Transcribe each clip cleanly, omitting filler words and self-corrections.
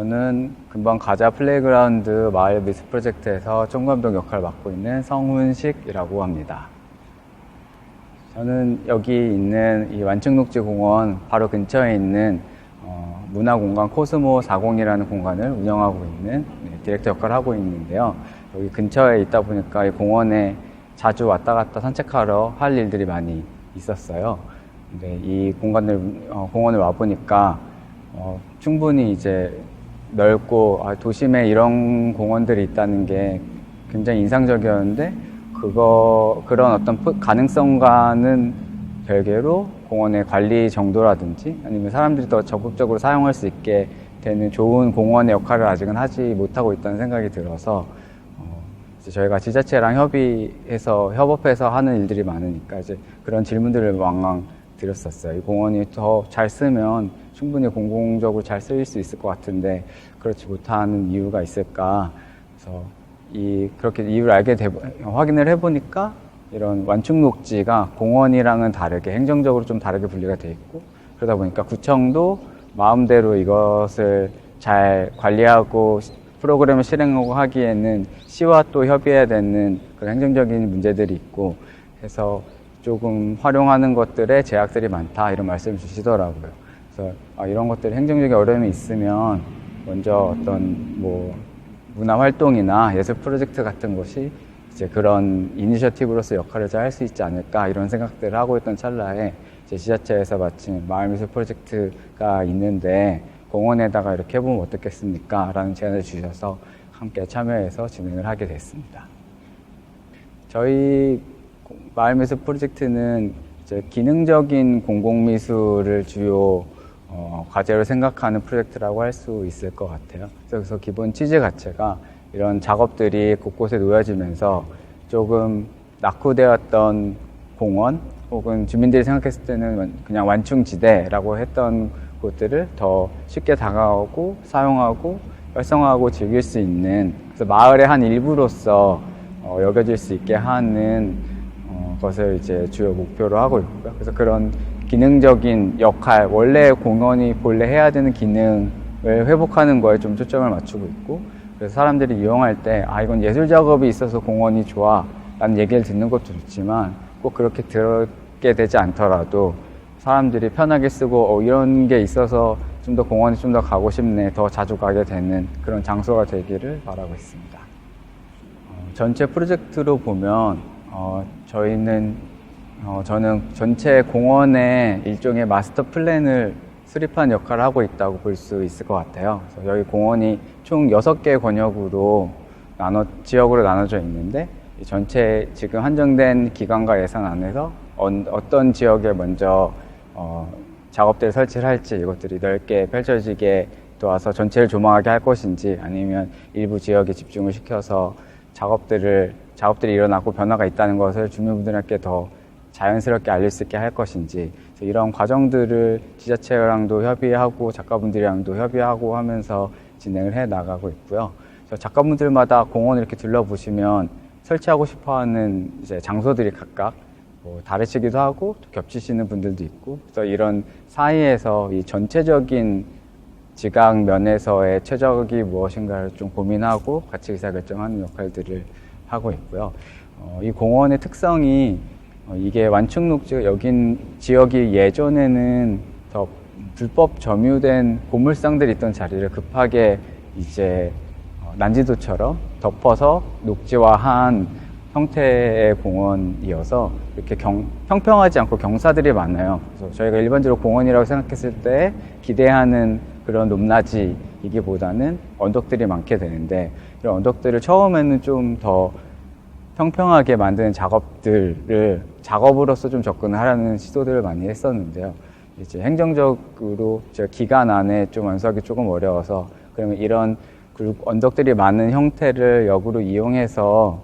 저는 금방 가자 플레이그라운드 마을 미술 프로젝트에서 총감독 역할을 맡고 있는 성훈식이라고 합니다. 저는 여기 있는 이 완충녹지 공원 바로 근처에 있는 문화공간 코스모 40이라는 공간을 운영하고 있는 디렉터 역할을 하고 있는데요. 여기 근처에 있다 보니까 이 공원에 자주 왔다 갔다 산책하러 할 일들이 많이 있었어요. 근데 이 공원을 와보니까 충분히 이제 넓고 도심에 이런 공원들이 있다는 게 굉장히 인상적이었는데 그런 어떤 가능성과는 별개로 공원의 관리 정도라든지 아니면 사람들이 더 적극적으로 사용할 수 있게 되는 좋은 공원의 역할을 아직은 하지 못하고 있다는 생각이 들어서 이제 저희가 지자체랑 협업해서 하는 일들이 많으니까 이제 그런 질문들을 왕왕 드렸었어요. 이 공원이 더 잘 쓰면 충분히 공공적으로 잘 쓰일 수 있을 것 같은데 그렇지 못하는 이유가 있을까? 그래서 그렇게 이유를 확인을 해보니까 이런 완충녹지가 공원이랑은 다르게 행정적으로 좀 다르게 분리가 돼 있고 그러다 보니까 구청도 마음대로 이것을 잘 관리하고 프로그램을 실행하고 하기에는 시와 또 협의해야 되는 그런 행정적인 문제들이 있고 해서 조금 활용하는 것들에 제약들이 많다 이런 말씀을 주시더라고요. 그래서 이런 것들이 행정적인 어려움이 있으면 먼저 어떤 문화 활동이나 예술 프로젝트 같은 것이 이제 그런 이니셔티브로서 역할을 잘 할 수 있지 않을까 이런 생각들을 하고 있던 찰나에 이제 지자체에서 마침 마을미술 프로젝트가 있는데 공원에다가 이렇게 해보면 어떻겠습니까? 라는 제안을 주셔서 함께 참여해서 진행을 하게 됐습니다. 저희 마을미술 프로젝트는 이제 기능적인 공공미술을 주요 과제로 생각하는 프로젝트라고 할 수 있을 것 같아요. 그래서 기본 취지 자체가 이런 작업들이 곳곳에 놓여지면서 조금 낙후되었던 공원 혹은 주민들이 생각했을 때는 그냥 완충지대라고 했던 곳들을 더 쉽게 다가오고 사용하고 활성화하고 즐길 수 있는 그래서 마을의 한 일부로서 여겨질 수 있게 하는 것을 이제 주요 목표로 하고 있고요. 그래서 그런 기능적인 역할, 원래 공원이 본래 해야 되는 기능을 회복하는 거에 좀 초점을 맞추고 있고 그래서 사람들이 이용할 때 이건 예술 작업이 있어서 공원이 좋아 라는 얘기를 듣는 것도 좋지만 꼭 그렇게 들게 되지 않더라도 사람들이 편하게 쓰고 이런 게 있어서 좀 더 공원에 좀 더 가고 싶네 더 자주 가게 되는 그런 장소가 되기를 바라고 있습니다. 전체 프로젝트로 보면 저는 전체 공원의 일종의 마스터 플랜을 수립한 역할을 하고 있다고 볼 수 있을 것 같아요. 그래서 여기 공원이 총 6개의 권역으로 지역으로 나눠져 있는데 이 전체 지금 한정된 기간과 예산 안에서 어떤 지역에 먼저 작업대를 설치를 할지 이것들이 넓게 펼쳐지게 도와서 전체를 조망하게 할 것인지 아니면 일부 지역에 집중을 시켜서 작업들이 일어나고 변화가 있다는 것을 주민분들에게 더 자연스럽게 알릴 수 있게 할 것인지 이런 과정들을 지자체랑도 협의하고 작가분들이랑도 협의하고 하면서 진행을 해 나가고 있고요. 그래서 작가분들마다 공원을 이렇게 둘러보시면 설치하고 싶어하는 이제 장소들이 각각 다르시기도 하고 또 겹치시는 분들도 있고 그래서 이런 사이에서 이 전체적인 지각 면에서의 최적이 무엇인가를 좀 고민하고 같이 의사결정하는 역할들을 하고 있고요. 이 공원의 특성이 이게 완충녹지가 여긴 지역이 예전에는 더 불법 점유된 고물상들이 있던 자리를 급하게 이제 난지도처럼 덮어서 녹지화한 형태의 공원이어서 이렇게 평평하지 않고 경사들이 많아요. 그래서 저희가 일반적으로 공원이라고 생각했을 때 기대하는 그런 높낮이이기보다는 언덕들이 많게 되는데 이런 언덕들을 처음에는 좀 더 평평하게 만드는 작업으로서 좀 접근을 하려는 시도들을 많이 했었는데요. 이제 행정적으로 기간 안에 좀 완수하기 조금 어려워서 그러면 이런 언덕들이 많은 형태를 역으로 이용해서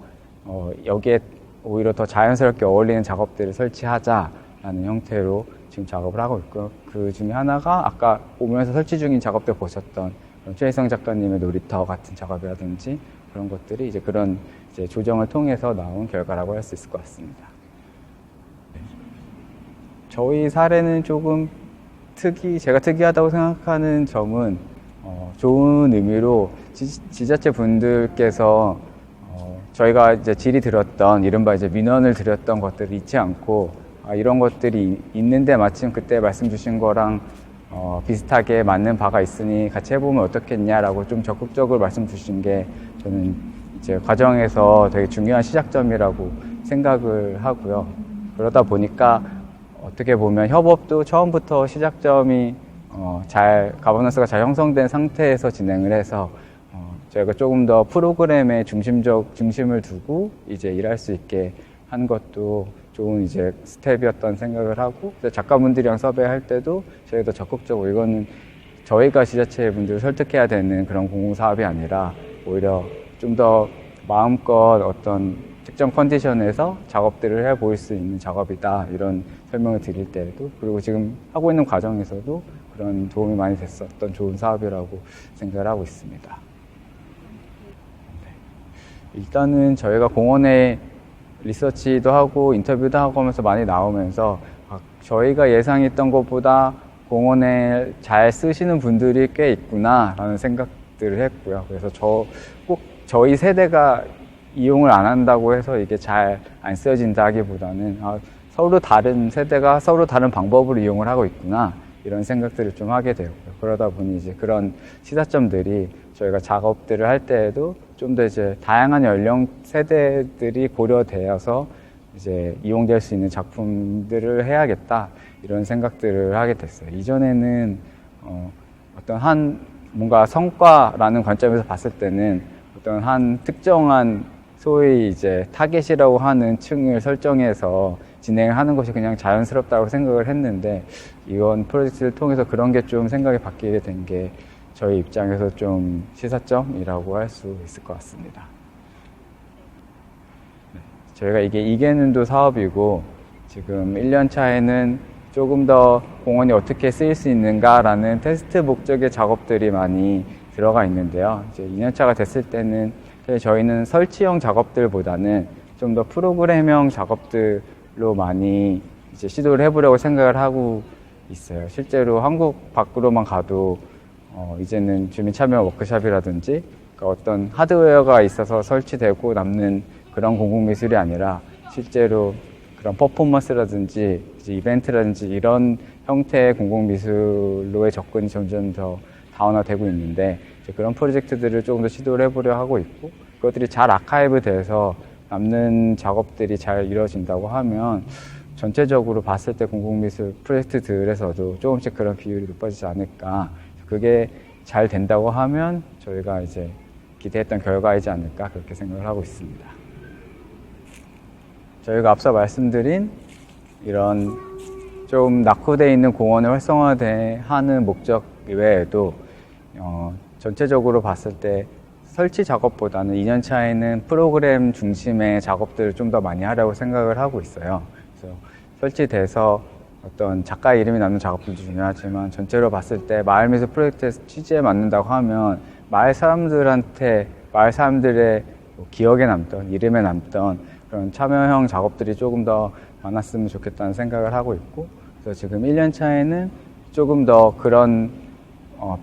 여기에 오히려 더 자연스럽게 어울리는 작업들을 설치하자라는 형태로 지금 작업을 하고 있고요. 그 중에 하나가 아까 오면서 설치 중인 작업들 보셨던 최희성 작가님의 놀이터 같은 작업이라든지 그런 것들이 이제 그런 조정을 통해서 나온 결과라고 할 수 있을 것 같습니다. 저희 사례는 조금 제가 특이하다고 생각하는 점은 좋은 의미로 지자체 분들께서 저희가 이제 질의드렸던 이른바 이제 민원을 드렸던 것들을 잊지 않고 이런 것들이 있는데 마침 그때 말씀 주신 거랑 비슷하게 맞는 바가 있으니 같이 해보면 어떻겠냐라고 좀 적극적으로 말씀 주신 게 저는 이제 과정에서 되게 중요한 시작점이라고 생각을 하고요. 그러다 보니까 어떻게 보면 협업도 처음부터 시작점이 가버넌스가 잘 형성된 상태에서 진행을 해서 저희가 조금 더 프로그램에 중심을 두고 이제 일할 수 있게 한 것도 좋은 이제 스텝이었던 생각을 하고, 작가분들이랑 섭외할 때도 저희도 적극적으로 이거는 저희가 지자체 분들을 설득해야 되는 그런 공공사업이 아니라 오히려 좀 더 마음껏 어떤 특정 컨디션에서 작업들을 해 보일 수 있는 작업이다, 이런 설명을 드릴 때에도, 그리고 지금 하고 있는 과정에서도 그런 도움이 많이 됐었던 좋은 사업이라고 생각을 하고 있습니다. 일단은 저희가 공원에 리서치도 하고 인터뷰도 하고 하면서 많이 나오면서 저희가 예상했던 것보다 공원에 잘 쓰시는 분들이 꽤 있구나 라는 생각들을 했고요. 그래서 꼭 저희 세대가 이용을 안 한다고 해서 이게 잘 안 쓰여진다 하기보다는 서로 다른 세대가 서로 다른 방법으로 이용을 하고 있구나, 이런 생각들을 좀 하게 되고요. 그러다 보니 이제 그런 시사점들이 저희가 작업들을 할 때에도 좀 더 이제 다양한 연령 세대들이 고려되어서 이제 이용될 수 있는 작품들을 해야겠다, 이런 생각들을 하게 됐어요. 이전에는 어떤 뭔가 성과라는 관점에서 봤을 때는 어떤 한 특정한 소위 이제 타겟이라고 하는 층을 설정해서 진행을 하는 것이 그냥 자연스럽다고 생각을 했는데, 이번 프로젝트를 통해서 그런 게 좀 생각이 바뀌게 된 게 저희 입장에서 좀 시사점이라고 할 수 있을 것 같습니다. 저희가 이게 이계는도 사업이고, 지금 1년 차에는 조금 더 공원이 어떻게 쓰일 수 있는가라는 테스트 목적의 작업들이 많이 들어가 있는데요. 이제 2년 차가 됐을 때는 저희는 설치형 작업들보다는 좀 더 프로그램형 작업들로 많이 이제 시도를 해보려고 생각을 하고 있어요. 실제로 한국 밖으로만 가도 이제는 주민 참여 워크숍이라든지 어떤 하드웨어가 있어서 설치되고 남는 그런 공공미술이 아니라 실제로 그런 퍼포먼스라든지 이제 이벤트라든지 이런 형태의 공공미술로의 접근이 점점 더 다원화되고 있는데, 이제 그런 프로젝트들을 조금 더 시도를 해보려 하고 있고, 그것들이 잘 아카이브 돼서 남는 작업들이 잘 이루어진다고 하면 전체적으로 봤을 때 공공미술 프로젝트들에서도 조금씩 그런 비율이 높아지지 않을까, 그게 잘 된다고 하면 저희가 이제 기대했던 결과이지 않을까, 그렇게 생각을 하고 있습니다. 저희가 앞서 말씀드린 이런 좀 낙후되어 있는 공원을 활성화하는 목적 외에도 전체적으로 봤을 때 설치 작업보다는 2년 차에는 프로그램 중심의 작업들을 좀 더 많이 하려고 생각을 하고 있어요. 그래서 설치돼서 어떤 작가 이름이 남는 작업들도 중요하지만, 전체로 봤을 때 마을미술 프로젝트의 취지에 맞는다고 하면 마을 사람들의 기억에 남던, 이름에 남던 그런 참여형 작업들이 조금 더 많았으면 좋겠다는 생각을 하고 있고, 그래서 지금 1년 차에는 조금 더 그런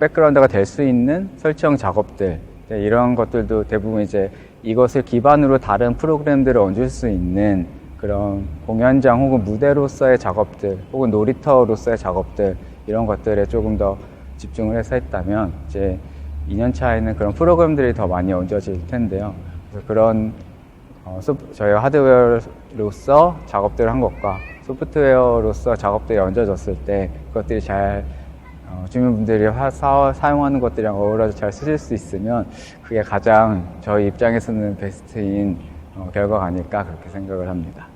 백그라운드가 될 수 있는 설치형 작업들, 이런 것들도 대부분 이제 이것을 기반으로 다른 프로그램들을 얹을 수 있는 그런 공연장 혹은 무대로서의 작업들, 혹은 놀이터로서의 작업들, 이런 것들에 조금 더 집중을 해서 했다면 이제 2년 차에는 그런 프로그램들이 더 많이 얹어질 텐데요. 그래서 그런 저희가 하드웨어로서 작업들을 한 것과 소프트웨어로서 작업들이 얹어졌을 때 그것들이 잘 주민분들이 사용하는 것들이랑 어우러져 잘 쓰실 수 있으면 그게 가장 저희 입장에서는 베스트인 결과가 아닐까, 그렇게 생각을 합니다.